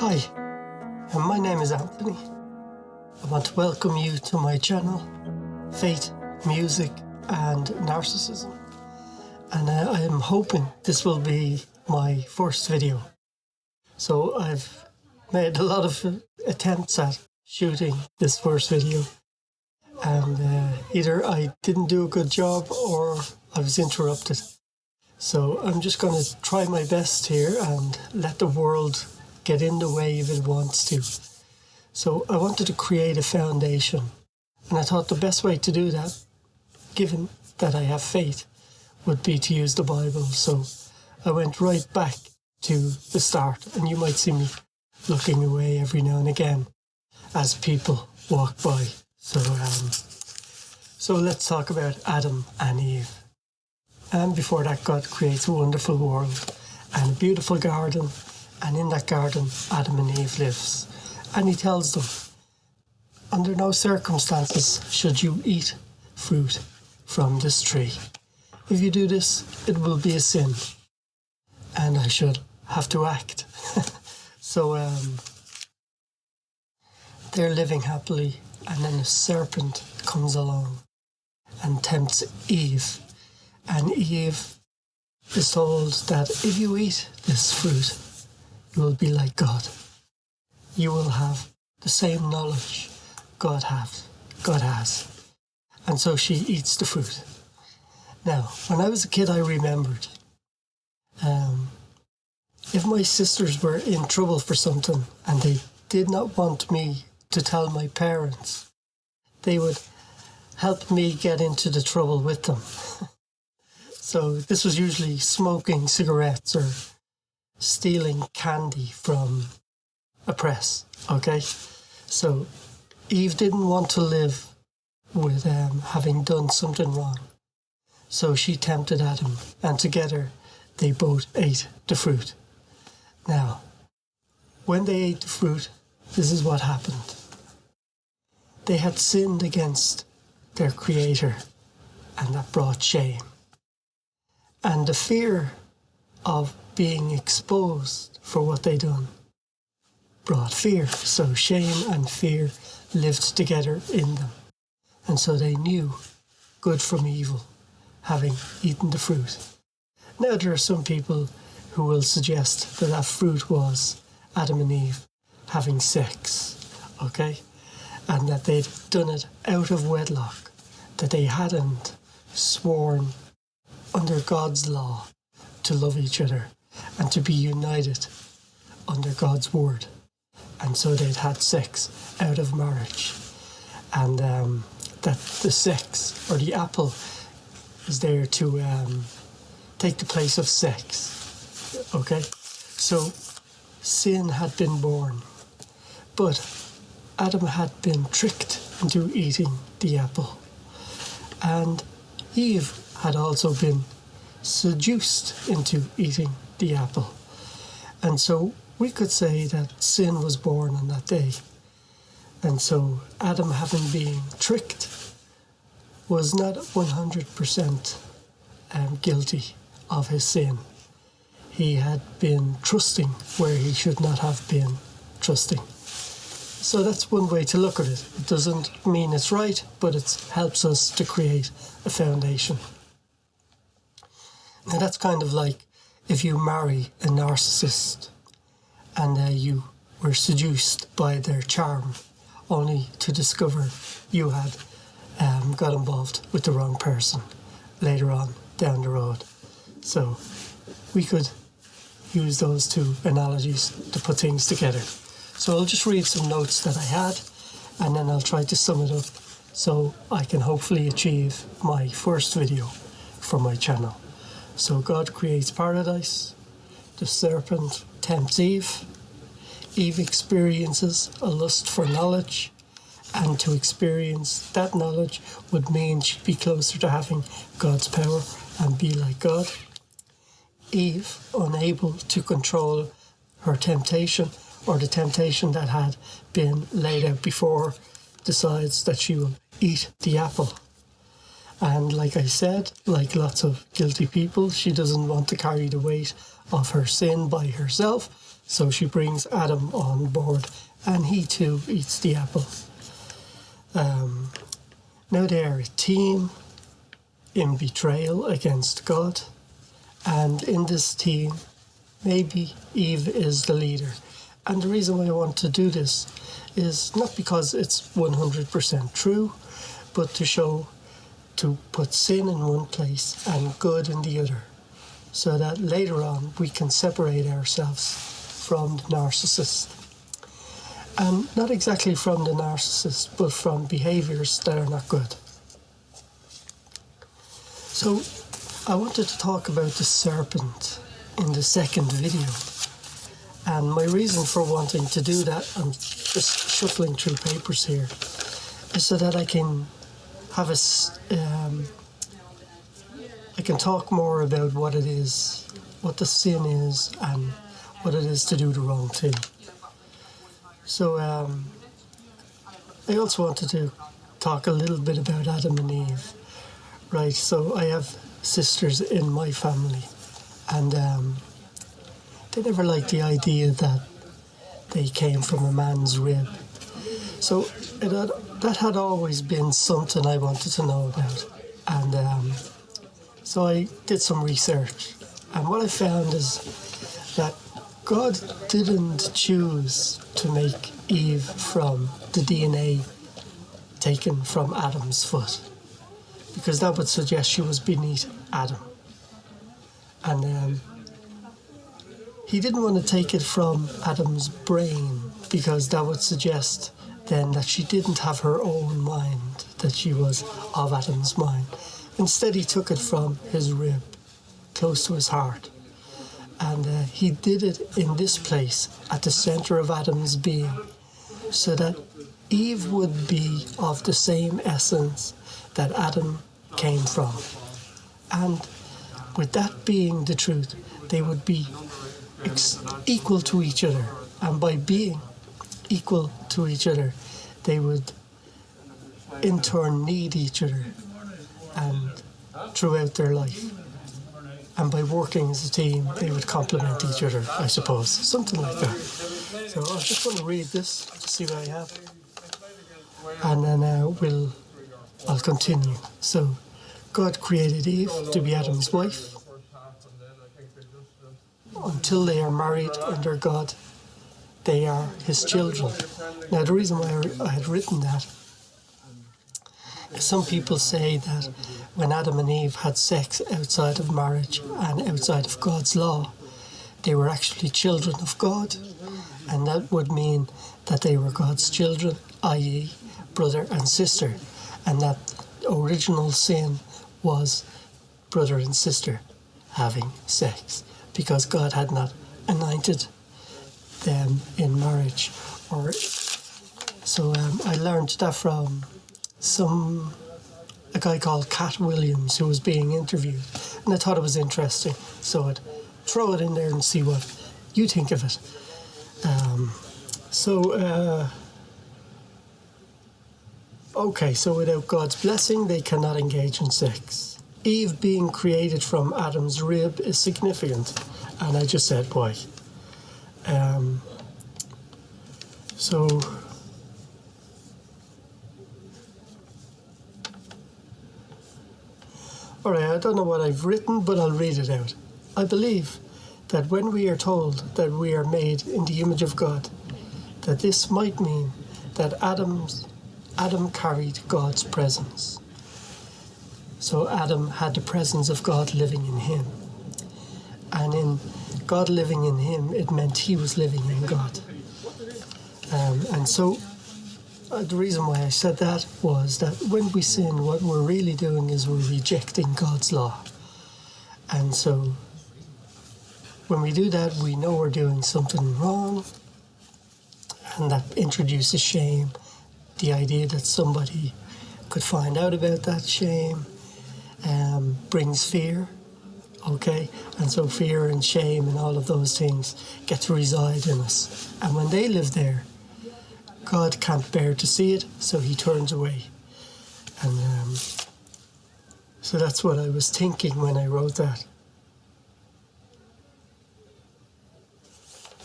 Hi, my name is Anthony. I want to welcome you to my channel, Faith, Music and Narcissism. And I am hoping this will be my first video. So I've made a lot of attempts at shooting this first video. And either I didn't do a good job or I was interrupted. So I'm just going to try my best here and let the world get in the way if it wants to. So I wanted to create a foundation, and I thought the best way to do that, given that I have faith, would be to use the Bible. So I went right back to the start, and you might see me looking away every now and again as people walk by. So let's talk about Adam and Eve. And before that, God creates a wonderful world and a beautiful garden. And in that garden, Adam and Eve lives. And he tells them, under no circumstances should you eat fruit from this tree. If you do this, it will be a sin. And I should have to act. So they're living happily. And then a serpent comes along and tempts Eve. And Eve is told that if you eat this fruit, you will be like God. You will have the same knowledge God has. And so she eats the fruit. Now, when I was a kid, I remembered if my sisters were in trouble for something and they did not want me to tell my parents, they would help me get into the trouble with them. So this was usually smoking cigarettes or stealing candy from a press, okay? So Eve didn't want to live with having done something wrong. So she tempted Adam, and together they both ate the fruit. Now, when they ate the fruit, this is what happened. They had sinned against their Creator, and that brought shame. And the fear of being exposed for what they done brought fear. So shame and fear lived together in them. And so they knew good from evil, having eaten the fruit. Now there are some people who will suggest that that fruit was Adam and Eve having sex, okay? And that they'd done it out of wedlock, that they hadn't sworn under God's law to love each other and to be united under God's word. And so they'd had sex out of marriage. And that the sex, or the apple, is there to take the place of sex. Okay? So sin had been born. But Adam had been tricked into eating the apple. And Eve had also been seduced into eating the apple. And so we could say that sin was born on that day. And so Adam, having been tricked, was not 100% guilty of his sin. He had been trusting where he should not have been trusting. So that's one way to look at it. It doesn't mean it's right, but it helps us to create a foundation. Now that's kind of like if you marry a narcissist and you were seduced by their charm, only to discover you had got involved with the wrong person later on down the road. So we could use those two analogies to put things together. So I'll just read some notes that I had, and then I'll try to sum it up so I can hopefully achieve my first video for my channel. So God creates paradise, the serpent tempts Eve, Eve experiences a lust for knowledge, and to experience that knowledge would mean she'd be closer to having God's power and be like God. Eve, unable to control her temptation, or the temptation that had been laid out before, decides that she will eat the apple. And like I said, like lots of guilty people, she doesn't want to carry the weight of her sin by herself, So she brings Adam on board, and he too eats the apple. Now they are a team in betrayal against God, and in this team, maybe Eve is the leader. And the reason why I want to do this is not because it's 100% true, but to put sin in one place and good in the other, so that later on we can separate ourselves from the narcissist. And not exactly from the narcissist, but from behaviours that are not good. So I wanted to talk about the serpent in the second video. And my reason for wanting to do that, I'm just shuffling through papers here, is so that I can have I can talk more about what it is, what the sin is, and what it is to do the wrong thing. So I also wanted to talk a little bit about Adam and Eve. Right, so I have sisters in my family, and they never liked the idea that they came from a man's rib. So that had always been something I wanted to know about. And so I did some research. And what I found is that God didn't choose to make Eve from the DNA taken from Adam's foot, because that would suggest she was beneath Adam. And he didn't want to take it from Adam's brain, because that would suggest then that she didn't have her own mind, that she was of Adam's mind. Instead, he took it from his rib, close to his heart. And he did it in this place, at the center of Adam's being, so that Eve would be of the same essence that Adam came from. And with that being the truth, they would be equal to each other. And by being equal to each other, they would in turn need each other and throughout their life. And by working as a team, they would complement each other, I suppose. Something like that. So I'm just going to read this to see what I have. And then I'll continue. So God created Eve to be Adam's wife. Until they are married under God, they are his children. Now, the reason why I had written that, some people say that when Adam and Eve had sex outside of marriage and outside of God's law, they were actually children of God, and that would mean that they were God's children, i.e. brother and sister, and that original sin was brother and sister having sex, because God had not anointed them in marriage. So I learned that from a guy called Cat Williams, who was being interviewed, and I thought it was interesting, so I'd throw it in there and see what you think of it. Okay, so without God's blessing, they cannot engage in sex. Eve being created from Adam's rib is significant, and I just said why. Alright, I don't know what I've written, but I'll read it out. I believe that when we are told that we are made in the image of God, that this might mean that Adam carried God's presence. So Adam had the presence of God living in him. And in God living in him, it meant he was living in God. And so the reason why I said that was that when we sin, what we're really doing is we're rejecting God's law. And so when we do that, we know we're doing something wrong, and that introduces shame. The idea that somebody could find out about that shame brings fear, okay? And so fear and shame and all of those things get to reside in us. And when they live there, God can't bear to see it, so he turns away. And so that's what I was thinking when I wrote that.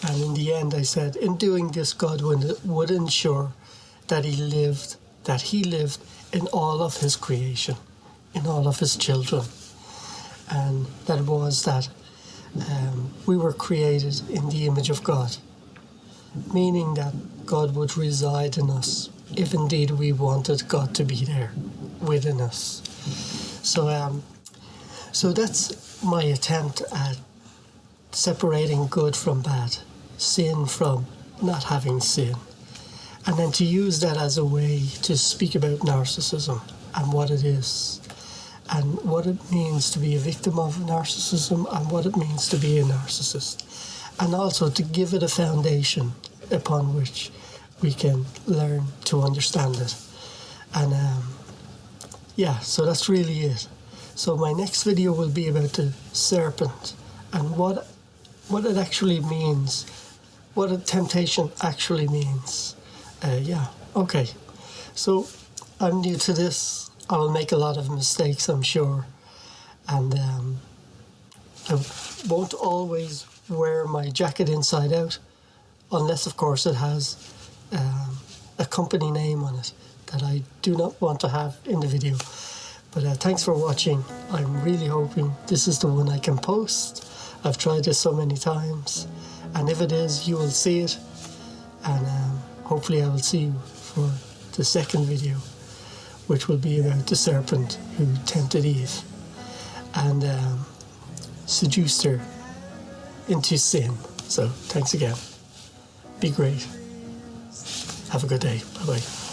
And in the end, I said, in doing this, God would ensure that he lived in all of his creation, in all of his children. And that was that we were created in the image of God, meaning that God would reside in us if indeed we wanted God to be there within us. So that's my attempt at separating good from bad, sin from not having sin, and then to use that as a way to speak about narcissism and what it is, and what it means to be a victim of narcissism and what it means to be a narcissist, and also to give it a foundation upon which we can learn to understand it. And so that's really it. So my next video will be about the serpent and what it actually means, what a temptation actually means. Okay. So I'm new to this. I will make a lot of mistakes, I'm sure. And I won't always wear my jacket inside out, unless, of course, it has a company name on it that I do not want to have in the video. But thanks for watching. I'm really hoping this is the one I can post. I've tried this so many times, and if it is, you will see it. And hopefully I will see you for the second video, which will be about the serpent who tempted Eve and seduced her into sin. So thanks again. Be great. Have a good day. Bye-bye.